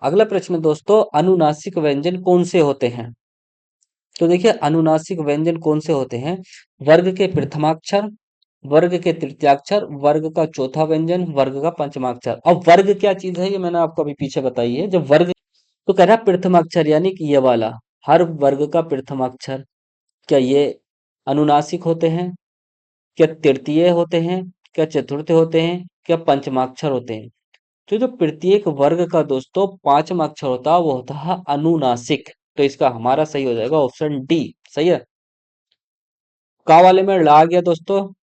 अगला प्रश्न दोस्तों, अनुनासिक व्यंजन कौन से होते हैं? तो देखिए अनुनासिक व्यंजन कौन से होते हैं? वर्ग के प्रथमाक्षर, वर्ग के तृतीयाक्षर, वर्ग का चौथा व्यंजन, वर्ग का पंचमाक्षर। अब वर्ग क्या चीज है ये मैंने आपको अभी पीछे बताई है। जब वर्ग तो कह रहा है प्रथमाक्षर यानी कि ये वाला, हर वर्ग का प्रथमाक्षर, क्या ये अनुनासिक होते हैं? क्या तृतीय होते हैं? क्या चतुर्थ होते हैं? क्या पंचमाक्षर होते हैं? तो जो प्रत्येक वर्ग का दोस्तों पांचवा अक्षर होता है वो होता है अनुनासिक। तो इसका हमारा सही हो जाएगा ऑप्शन डी। सही है। का वाले में ला आ गया दोस्तों,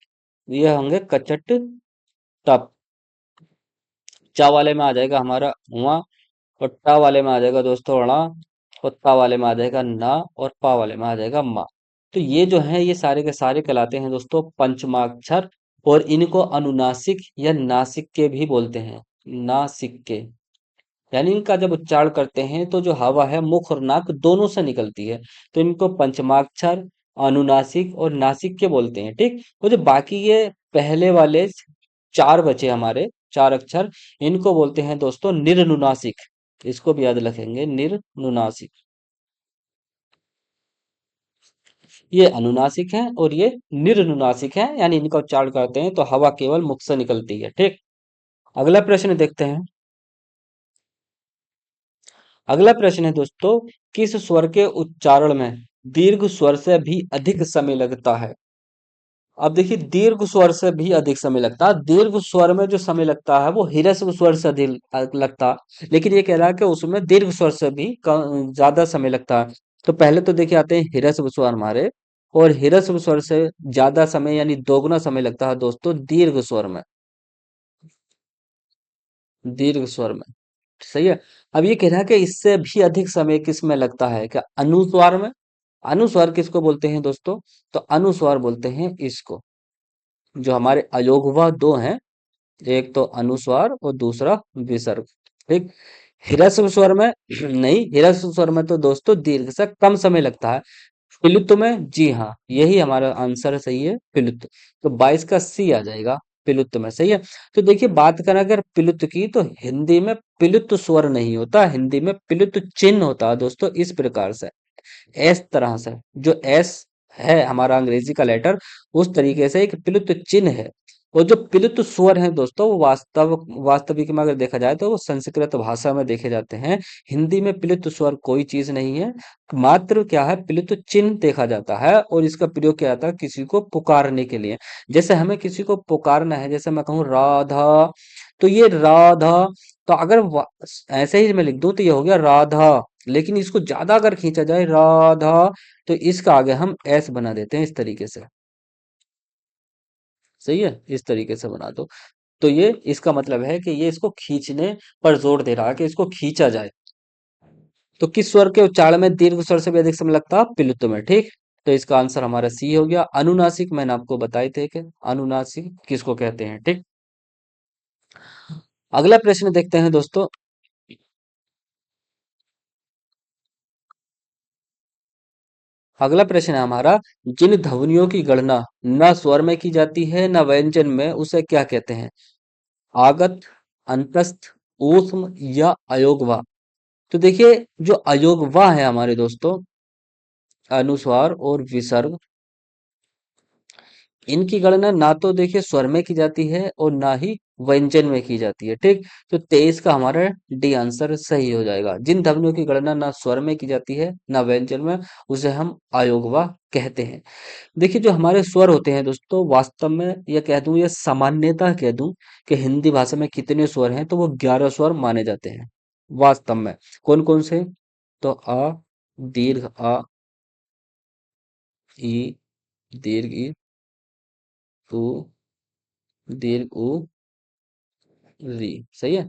ये होंगे कचट टप। चा वाले में आ जाएगा हमारा हुआ, और टा वाले में आ जाएगा दोस्तों अणा, और ता वाले में आ जाएगा ना, और पा वाले में आ जाएगा मा। तो ये जो है ये सारे के सारे कहलाते हैं दोस्तों पंचमाक्षर, और इनको अनुनासिक या नासिक के भी बोलते हैं। नासिक के यानी इनका जब उच्चारण करते हैं तो जो हवा है मुख और नाक दोनों से निकलती है। तो इनको पंचमाक्षर, अनुनासिक और नासिक के बोलते हैं। ठीक। वो जो बाकी ये पहले वाले चार बचे हमारे, चार अक्षर, इनको बोलते हैं दोस्तों निर्नुनासिक। इसको भी याद रखेंगे, निर्नुनासिक। ये अनुनासिक है और ये निर्नुनासिक है, यानी इनका उच्चारण करते हैं तो हवा केवल मुख से निकलती है। ठीक। अगला प्रश्न देखते हैं। अगला प्रश्न है दोस्तों, किस स्वर के उच्चारण में दीर्घ स्वर से भी अधिक समय लगता है? अब देखिए दीर्घ स्वर से भी अधिक समय लगता है, दीर्घ स्वर में जो समय लगता है वो ह्रस्व स्वर से अधिक लगता है, लेकिन ये कह रहा है कि उसमें दीर्घ स्वर से भी ज्यादा समय लगता है। तो पहले तो देखिए आते हैं ह्रस्व स्वर हमारे, और ह्रस्व स्वर से ज्यादा समय यानी दोगुना समय लगता है दोस्तों दीर्घ स्वर में। दीर्घ स्वर में। सही है। अब ये कह रहा है कि इससे भी अधिक समय किस में लगता है? क्या अनुस्वार में? अनुस्वार किसको बोलते हैं दोस्तों? तो अनुस्वार बोलते हैं इसको, जो हमारे अयोगवा दो हैं, एक तो अनुस्वार और दूसरा विसर्ग। ठीक। ह्रस्व स्वर में नहीं, ह्रस्व स्वर में तो दोस्तों दीर्घ से कम समय लगता है। पिलुत्व में, जी हाँ यही हमारा आंसर सही है, पिलुत्व। तो 22 का सी आ जाएगा, पिलुत्व में। सही है। तो देखिए बात करें अगर पिलुत्व की, तो हिंदी में पिलुत्व स्वर नहीं होता, हिंदी में पिलुत्व चिन्ह होता है दोस्तों, इस प्रकार से एस तरह से। जो एस है हमारा अंग्रेजी का लेटर, उस तरीके से एक पिलुत्व चिन्ह है। और जो पिलुत्व स्वर है दोस्तों वो वास्तविक में अगर देखा जाए तो वो संस्कृत भाषा में देखे जाते हैं। हिंदी में पिलुत्व स्वर कोई चीज नहीं है, मात्र क्या है पिलुत्व चिन्ह देखा जाता है, और इसका प्रयोग किया जाता है किसी को पुकारने के लिए। जैसे हमें किसी को पुकारना है, जैसे मैं कहूँ राधा, तो ये राधा, तो अगर ऐसे ही मैं लिख दूं तो ये हो गया राधा। लेकिन इसको ज्यादा अगर खींचा जाए राधा, तो इसका आगे हम एस बना देते हैं इस तरीके से। सही है, इस तरीके से बना दो। तो ये इसका मतलब है कि ये इसको खींचने पर जोर दे रहा है कि इसको खींचा जाए। तो किस स्वर के उच्चारण में दीर्घ स्वर से भी अधिक समय लगता है? पिलुत्व में। ठीक। तो इसका आंसर हमारा सी हो गया। अनुनासिक मैंने आपको बताए थे कि अनुनासिक किसको कहते हैं। ठीक। अगला प्रश्न देखते हैं दोस्तों। अगला प्रश्न है हमारा, जिन ध्वनियों की गणना न स्वर में की जाती है न व्यंजन में, उसे क्या कहते हैं? आगत, अंतस्थ, ऊष्म या अयोगवा? तो देखिए जो अयोगवा है हमारे दोस्तों, अनुस्वार और विसर्ग, इनकी गणना ना तो देखिए स्वर में की जाती है और ना ही व्यंजन में की जाती है। ठीक। तो 23 का हमारा डी आंसर सही हो जाएगा। जिन ध्वनियों की गणना ना स्वर में की जाती है ना व्यंजन में, उसे हम अयोगवा कहते हैं। देखिए जो हमारे स्वर होते हैं दोस्तों, वास्तव में ये कह दूं, ये सामान्यतः कह दूं कि हिंदी भाषा में कितने स्वर हैं, तो वो 11 स्वर माने जाते हैं वास्तव में। कौन कौन से? तो अ, दीर्घ अ, ई, दीर्घ ई, उ, दीर्घ उ, री। सही है।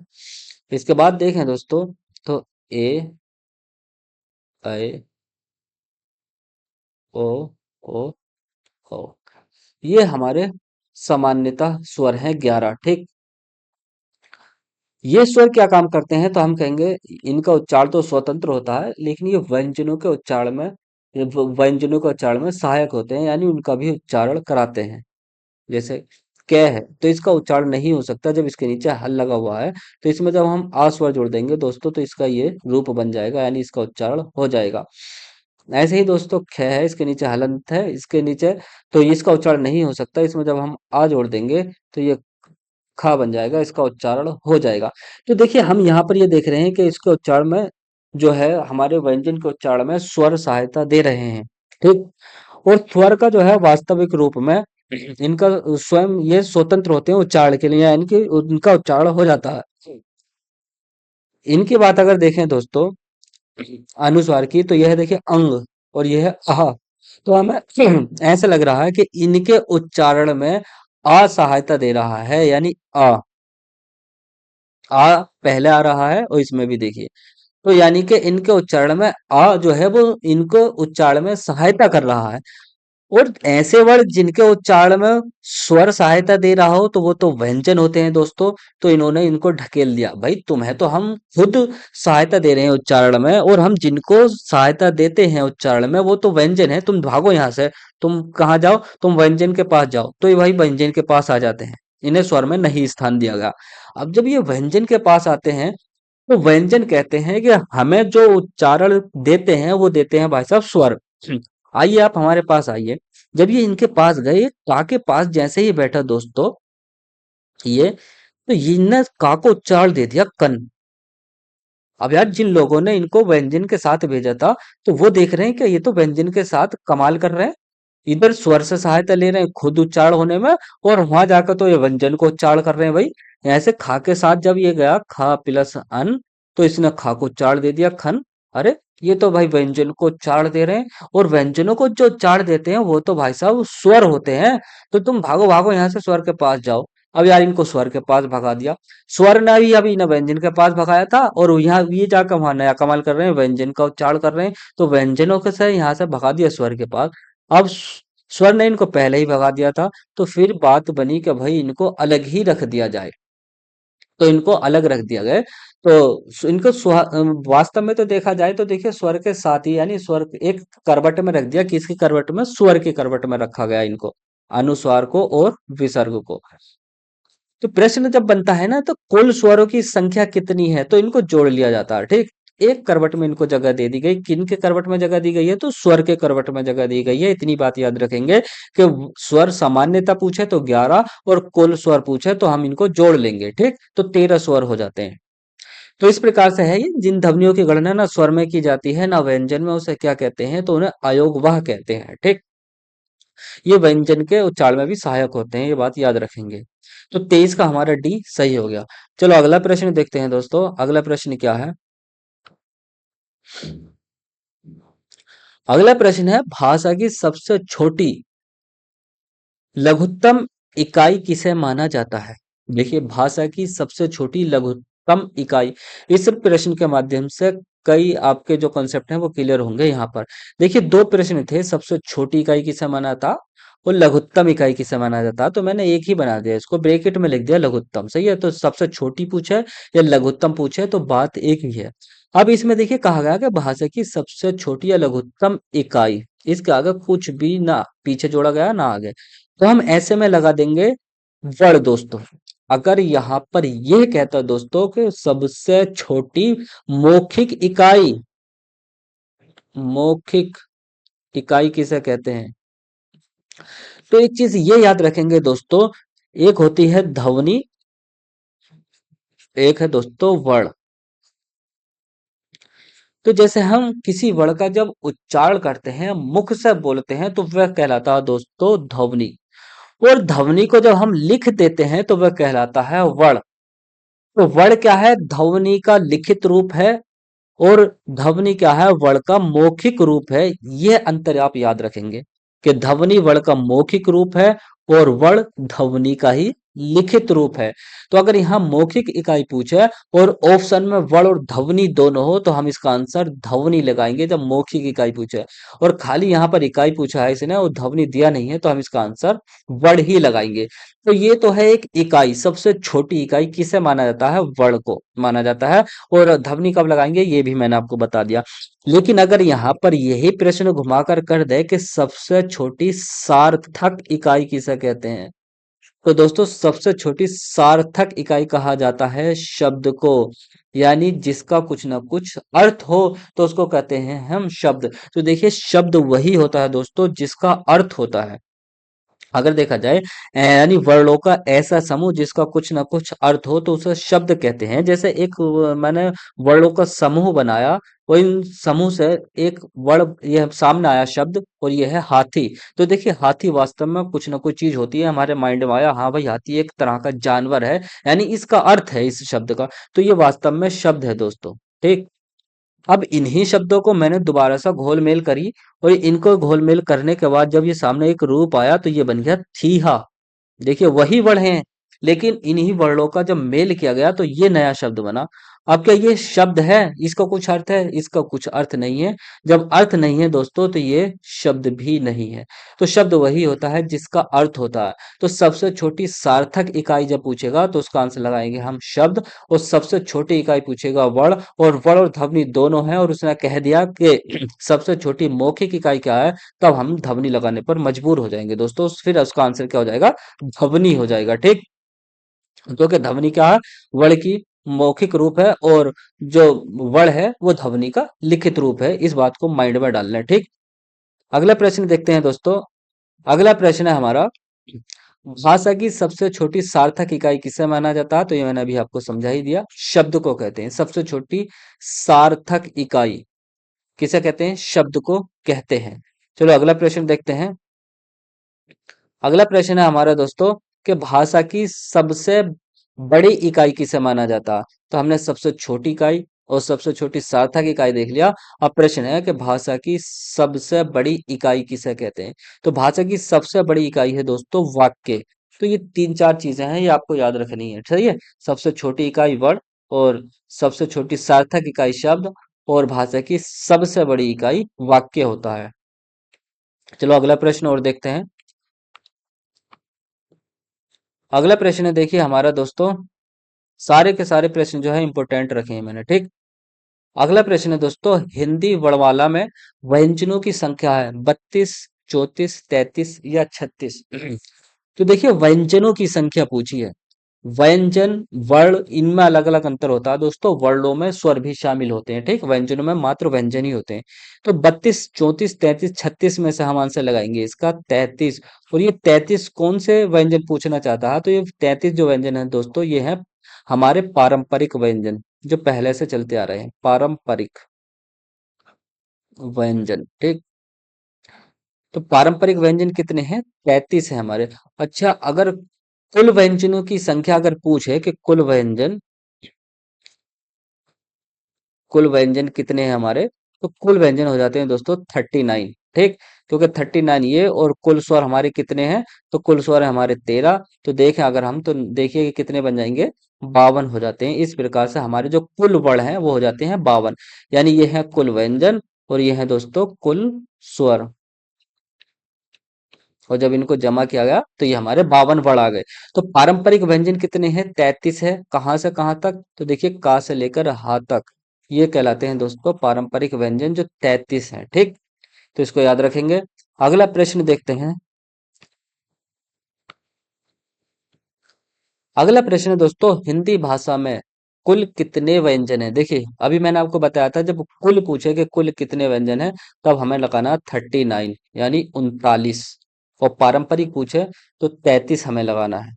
इसके बाद देखें दोस्तों, तो ए, ऐ, ओ, ओ, ओ, ये हमारे सामान्यतः स्वर हैं 11। ठीक। ये स्वर क्या काम करते हैं? तो हम कहेंगे इनका उच्चारण तो स्वतंत्र होता है, लेकिन ये व्यंजनों के उच्चारण में, व्यंजनों के उच्चारण में सहायक होते हैं, यानी उनका भी उच्चारण कराते हैं। जैसे कै है, तो इसका उच्चारण नहीं हो सकता जब इसके नीचे हल लगा हुआ है। तो इसमें जब हम आ स्वर जोड़ देंगे दोस्तों, तो इसका ये रूप बन जाएगा, यानी इसका उच्चारण हो जाएगा। ऐसे ही दोस्तों ख है, इसके नीचे हलंत है, इसके नीचे, तो इसका उच्चारण नहीं हो सकता। इसमें जब हम आ जोड़ देंगे तो ये खा बन जाएगा, इसका उच्चारण हो जाएगा। तो देखिए हम यहाँ पर ये देख रहे हैं कि इसके उच्चारण में जो है, हमारे व्यंजन के उच्चारण में स्वर सहायता दे रहे हैं, ठीक। और स्वर का जो है वास्तविक रूप में इनका स्वयं ये स्वतंत्र होते हैं उच्चारण के लिए, यानी कि उनका उच्चारण हो जाता है। इनकी बात अगर देखें दोस्तों अनुस्वार की, तो यह है देखिए अंग, और यह है आह। तो हमें ऐसा लग रहा है कि इनके उच्चारण में असहायता दे रहा है, यानी आ पहले आ रहा है, और इसमें भी देखिए, तो यानी कि इनके उच्चारण में आ जो है वो इनको उच्चारण में सहायता कर रहा है। और ऐसे वर्ड जिनके उच्चारण में स्वर सहायता दे रहा हो, तो वो तो व्यंजन होते हैं दोस्तों। तो इन्होंने इनको ढकेल दिया, भाई तुम्हें तो हम खुद सहायता दे रहे हैं उच्चारण में, और हम जिनको सहायता देते हैं उच्चारण में वो तो व्यंजन है, तुम भागो यहाँ से। तुम कहाँ जाओ, तुम व्यंजन के पास जाओ। तो ये भाई व्यंजन के पास आ जाते हैं, इन्हें स्वर में नहीं स्थान दिया गया। अब जब ये व्यंजन के पास आते हैं, तो व्यंजन कहते हैं कि हमें जो उच्चारण देते हैं वो देते हैं भाई साहब स्वर। आइए आप हमारे पास आइए। जब ये इनके पास गए, का के पास जैसे ही बैठा दोस्तों ये, तो इनने का को उच्चारण दे दिया कन। अब यार जिन लोगों ने इनको व्यंजन के साथ भेजा था, तो वो देख रहे हैं कि ये तो व्यंजन के साथ कमाल कर रहे हैं, इधर स्वर से सहायता ले रहे हैं खुद उच्चारण होने में, और वहां जाकर तो ये व्यंजन को उच्चारण कर रहे हैं भाई। ऐसे खा के साथ जब ये गया खा प्लस अन, तो इसने खा को उच्चारण दे दिया खन। अरे ये तो भाई व्यंजन को उच्चारण दे रहे हैं, और व्यंजनों को जो उच्चारण देते हैं वो तो भाई साहब स्वर होते हैं। तो तुम भागो भागो यहाँ से स्वर के पास जाओ। अब यार इनको स्वर के पास भगा दिया। स्वर ने भी अभी ना व्यंजन के पास भगाया था, और यहाँ ये जाकर वहां नया कमाल कर रहे हैं, व्यंजन का उच्चारण कर रहे हैं। तो व्यंजनों के से यहाँ से भगा दिया स्वर के पास। अब स्वर ने इनको पहले ही भगा दिया था, तो फिर बात बनी कि भाई इनको अलग ही रख दिया जाए। तो इनको अलग रख दिया गया। तो इनको वास्तव में तो देखा जाए तो देखिए स्वर के साथ ही, यानी स्वर एक करवट में रख दिया, किसकी करवट में, स्वर की करवट में रखा गया इनको, अनुस्वार को और विसर्ग को। तो प्रश्न जब बनता है ना, तो कुल स्वरों की संख्या कितनी है, तो इनको जोड़ लिया जाता है, ठीक। एक करवट में इनको जगह दे दी गई, किन के करवट में जगह दी गई है, तो स्वर के करवट में जगह दी गई है। इतनी बात याद रखेंगे कि स्वर सामान्यता पूछे तो 11, और कुल स्वर पूछे तो हम इनको जोड़ लेंगे, ठीक। तो 13 स्वर हो जाते हैं। तो इस प्रकार से है ये, जिन ध्वनियों की गणना ना स्वर में की जाती है ना व्यंजन में, उसे क्या कहते हैं, तो उन्हें अयोगवाह कहते हैं, ठीक। ये व्यंजन के उच्चारण में भी सहायक होते हैं, ये बात याद रखेंगे। तो 23 का हमारा डी सही हो गया। चलो अगला प्रश्न देखते हैं दोस्तों, अगला प्रश्न क्या है। अगला प्रश्न है, भाषा की सबसे छोटी लघुत्तम इकाई किसे माना जाता है। देखिए भाषा की सबसे छोटी लघुत्तम इकाई, इस प्रश्न के माध्यम से कई आपके जो कंसेप्ट हैं वो क्लियर होंगे यहाँ पर। देखिए दो प्रश्न थे, सबसे छोटी इकाई किसे माना था और लघुत्तम इकाई किसे माना जाता, तो मैंने एक ही बना दिया, इसको ब्रैकेट में लिख दिया लघुत्तम, सही है। तो सबसे छोटी पूछे या लघुत्तम पूछे तो बात एक ही है। अब इसमें देखिए कहा गया कि भाषा की सबसे छोटी या लघुत्तम इकाई, इसके आगे कुछ भी ना पीछे जोड़ा गया ना आगे, तो हम ऐसे में लगा देंगे वर्ड दोस्तों। अगर यहाँ पर यह कहता है दोस्तों कि सबसे छोटी मौखिक इकाई, मौखिक इकाई किसे कहते हैं, तो एक चीज ये याद रखेंगे दोस्तों, एक होती है ध्वनि, एक है दोस्तों वर्ण। तो जैसे हम किसी वर्ण का जब उच्चारण करते हैं, मुख से बोलते हैं, तो वह कहलाता है दोस्तों ध्वनि। और ध्वनि को जब हम लिख देते हैं तो वह कहलाता है वर्ण। तो वर्ण क्या है, ध्वनि का लिखित रूप है, और ध्वनि क्या है, वर्ण का मौखिक रूप है। यह अंतर आप याद रखेंगे कि ध्वनि वर्ण का मौखिक रूप है, और वर्ण ध्वनि का ही लिखित रूप है। तो अगर यहाँ मौखिक इकाई पूछे और ऑप्शन में वर्ण और ध्वनि दोनों हो, तो हम इसका आंसर ध्वनि लगाएंगे जब मौखिक इकाई पूछे। और खाली यहाँ पर इकाई पूछा है इसने और ध्वनि दिया नहीं है, तो हम इसका आंसर वर्ण ही लगाएंगे। तो ये तो है एक इकाई, सबसे छोटी इकाई किसे माना जाता है, वर्ण को माना जाता है। और ध्वनि कब लगाएंगे ये भी मैंने आपको बता दिया। लेकिन अगर यहाँ पर यही प्रश्न घुमाकर कर दे कि सबसे छोटी सार्थक इकाई किसे कहते हैं, तो दोस्तों सबसे छोटी सार्थक इकाई कहा जाता है शब्द को, यानी जिसका कुछ ना कुछ अर्थ हो तो उसको कहते हैं हम शब्द। तो देखिए शब्द वही होता है दोस्तों जिसका अर्थ होता है। अगर देखा जाए यानी वर्णों का ऐसा समूह जिसका कुछ ना कुछ अर्थ हो तो उसे शब्द कहते हैं। जैसे एक मैंने वर्णों का समूह बनाया और इन समूह से एक वर्ण ये सामने आया शब्द और ये है हाथी। तो देखिए हाथी वास्तव में कुछ ना कुछ चीज होती है, हमारे माइंड में आया हाँ भाई हाथी एक तरह का जानवर है, यानी इसका अर्थ है इस शब्द का, तो ये वास्तव में शब्द है दोस्तों। ठीक। अब इन्हीं शब्दों को मैंने दोबारा सा घोल-मेल करी और इनको घोल-मेल करने के बाद जब ये सामने एक रूप आया तो ये बन गया थीहा। देखिए वही वर्ण हैं, लेकिन इन्हीं वर्णों का जब मेल किया गया तो ये नया शब्द बना। अब क्या ये शब्द है? इसका कुछ अर्थ है? इसका कुछ अर्थ नहीं है। जब अर्थ नहीं है दोस्तों तो ये शब्द भी नहीं है। तो शब्द वही होता है जिसका अर्थ होता है। तो सबसे छोटी सार्थक इकाई जब पूछेगा तो उसका आंसर लगाएंगे हम शब्द, और सबसे छोटी इकाई पूछेगा वर्ण, और वर्ण और ध्वनि दोनों है और उसने कह दिया कि सबसे छोटी मौखिक इकाई क्या है, तब हम ध्वनि लगाने पर मजबूर हो जाएंगे दोस्तों। फिर उसका आंसर क्या हो जाएगा? ध्वनि हो जाएगा। ठीक। क्योंकि ध्वनि क्या है? वर्ण की मौखिक रूप है और जो वर्ण है वो ध्वनि का लिखित रूप है। इस बात को माइंड में डालना है। ठीक। अगला प्रश्न देखते हैं दोस्तों। अगला प्रश्न है हमारा, भाषा की सबसे छोटी सार्थक इकाई किसे माना जाता है? तो ये मैंने अभी आपको समझा ही दिया, शब्द को कहते हैं सबसे छोटी सार्थक इकाई। किसे कहते हैं? शब्द को कहते हैं। चलो अगला प्रश्न देखते हैं। अगला प्रश्न है हमारा दोस्तों कि भाषा की सबसे बड़ी इकाई किसे माना जाता है? तो हमने सबसे छोटी इकाई और सबसे छोटी सार्थक इकाई देख लिया। अब प्रश्न है कि भाषा की सबसे बड़ी इकाई किसे कहते हैं? तो भाषा की सबसे बड़ी इकाई है दोस्तों वाक्य। तो ये तीन चार चीजें हैं, ये आपको याद रखनी है। सही है। सबसे छोटी इकाई वर्ण, और सबसे छोटी सार्थक इकाई शब्द, और भाषा की सबसे बड़ी इकाई वाक्य होता है। चलो अगला प्रश्न और देखते हैं। अगला प्रश्न है देखिए हमारा दोस्तों, सारे के सारे प्रश्न जो है इंपोर्टेंट रखे हैं मैंने। ठीक। अगला प्रश्न है दोस्तों, हिंदी वर्णमाला में व्यंजनों की संख्या है 32, 34, 33 या 36? तो देखिए व्यंजनों की संख्या पूछी है। व्यंजन वर्ण इनमें अलग अलग अंतर होता है दोस्तों, वर्णों में स्वर भी शामिल होते हैं। ठीक। व्यंजनों में मात्र व्यंजन ही होते हैं। तो 32, 34, 33, 36 में से हम आंसर लगाएंगे इसका 33। और ये 33 कौन से व्यंजन पूछना चाहता है? तो ये 33 जो व्यंजन है दोस्तों ये है हमारे पारंपरिक व्यंजन जो पहले से चलते आ रहे हैं, पारंपरिक व्यंजन। ठीक। तो पारंपरिक व्यंजन कितने हैं? 33 है हमारे। अच्छा अगर कुल व्यंजनों की संख्या अगर पूछे कि कुल व्यंजन कितने हैं हमारे, तो कुल व्यंजन हो जाते हैं दोस्तों 39। ठीक। क्योंकि 39 ये और कुल स्वर हमारे कितने हैं? तो कुल स्वर है हमारे 13। तो देखें अगर हम तो देखिए कि कितने बन जाएंगे, 52 हो जाते हैं। इस प्रकार से हमारे जो कुल वर्ण हैं वो हो जाते हैं 52। यानी ये है कुल व्यंजन और ये है दोस्तों कुल स्वर, और जब इनको जमा किया गया तो ये हमारे 52 वर्ण आ गए। तो पारंपरिक व्यंजन कितने हैं? 33 है। कहाँ से कहाँ तक? तो देखिए का से लेकर हा तक, ये कहलाते हैं दोस्तों पारंपरिक व्यंजन जो 33 हैं। ठीक। तो इसको याद रखेंगे। अगला प्रश्न देखते हैं। अगला प्रश्न है दोस्तों, हिंदी भाषा में कुल कितने व्यंजन है? देखिए अभी मैंने आपको बताया था जब कुल पूछे कि कुल कितने व्यंजन है, तब हमें लगाना 39 यानी 39, और पारंपरिक पूछे तो 33 हमें लगाना है।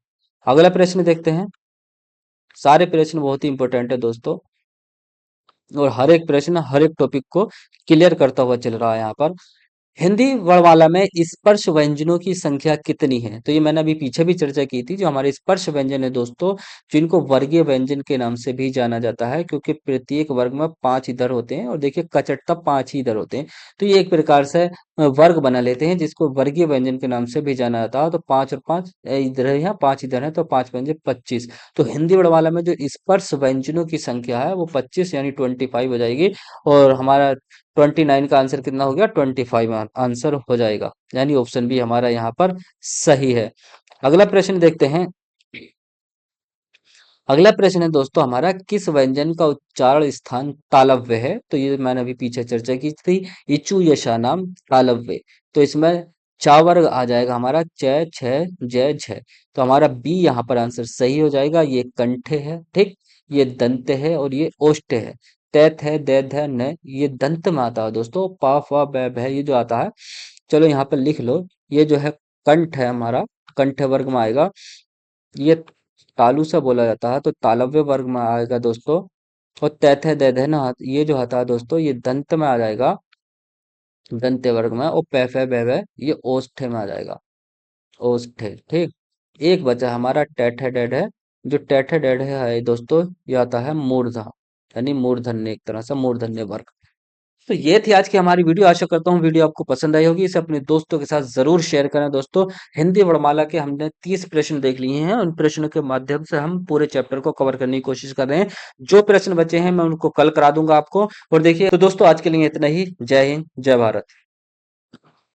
अगला प्रश्न देखते हैं। सारे प्रश्न बहुत ही इंपॉर्टेंट है दोस्तों, और हर एक प्रश्न हर एक टॉपिक को क्लियर करता हुआ चल रहा है यहाँ पर। हिंदी वर्णमाला में स्पर्श व्यंजनों की संख्या कितनी है? तो ये मैंने अभी पीछे भी चर्चा की थी। जो हमारे स्पर्श व्यंजन है दोस्तों, जिनको वर्गीय व्यंजन के नाम से भी जाना जाता है, क्योंकि प्रत्येक वर्ग में 5 इधर होते हैं और देखिए कचटता 5 ही इधर होते हैं। तो ये एक प्रकार से वर्ग बना लेते हैं जिसको वर्गीय व्यंजन के नाम से भी जाना जाता है। तो 5 और 5 इधर है, यहाँ 5 इधर है, तो 5 पंजे 25। तो हिंदी वर्णमाला में जो स्पर्श व्यंजनों की संख्या है वो 25 यानी 25 हो जाएगी। और हमारा 29 का आंसर कितना हो गया? 25 आंसर हो जाएगा, यानी ऑप्शन बी हमारा यहाँ पर सही है। अगला प्रश्न देखते हैं। अगला प्रश्न है दोस्तों हमारा, किस व्यंजन का उच्चारण स्थान तालव्य है? तो ये मैंने अभी पीछे चर्चा की थी, इचु यशा नाम तालव्य। तो इसमें चा वर्ग आ जाएगा हमारा च छ जय झ। तो हमारा बी यहाँ पर आंसर सही हो जाएगा। ये कंठे है, ठीक, ये दंत है और ये ओष्ठ है। तैथ है, दैथ है, न, ये दंत में आता है दोस्तों। पा फ ब भ ये जो आता है, चलो यहाँ पर लिख लो। ये जो है कंठ है हमारा, कंठ वर्ग में आएगा। ये तालु से बोला जाता है तो तालव्य वर्ग में आएगा दोस्तों। और तैथ है, दैथ है ना, ये जो आता है दोस्तों ये दंत में आ जाएगा, दंत्य वर्ग में। और पैफ है, बैफ है, ये ओष्ठ में आ जाएगा, ओष्ठ है, ठीक। एक बचा हमारा टेठ डेड है। जो टेठ डेड है दोस्तों, ये आता है मूर्धा, यानी मूर्धन्य, एक तरह से मूर्धन्य वर्ग। तो ये थी आज की हमारी वीडियो। आशा करता हूँ वीडियो आपको पसंद आई होगी। इसे अपने दोस्तों के साथ जरूर शेयर करें दोस्तों। हिंदी वर्णमाला के हमने 30 प्रश्न देख लिए हैं। उन प्रश्नों के माध्यम से हम पूरे चैप्टर को कवर करने की कोशिश कर रहे हैं। जो प्रश्न बचे हैं मैं उनको कल करा दूंगा आपको। और देखिए तो दोस्तों, आज के लिए इतना ही। जय हिंद, जय भारत।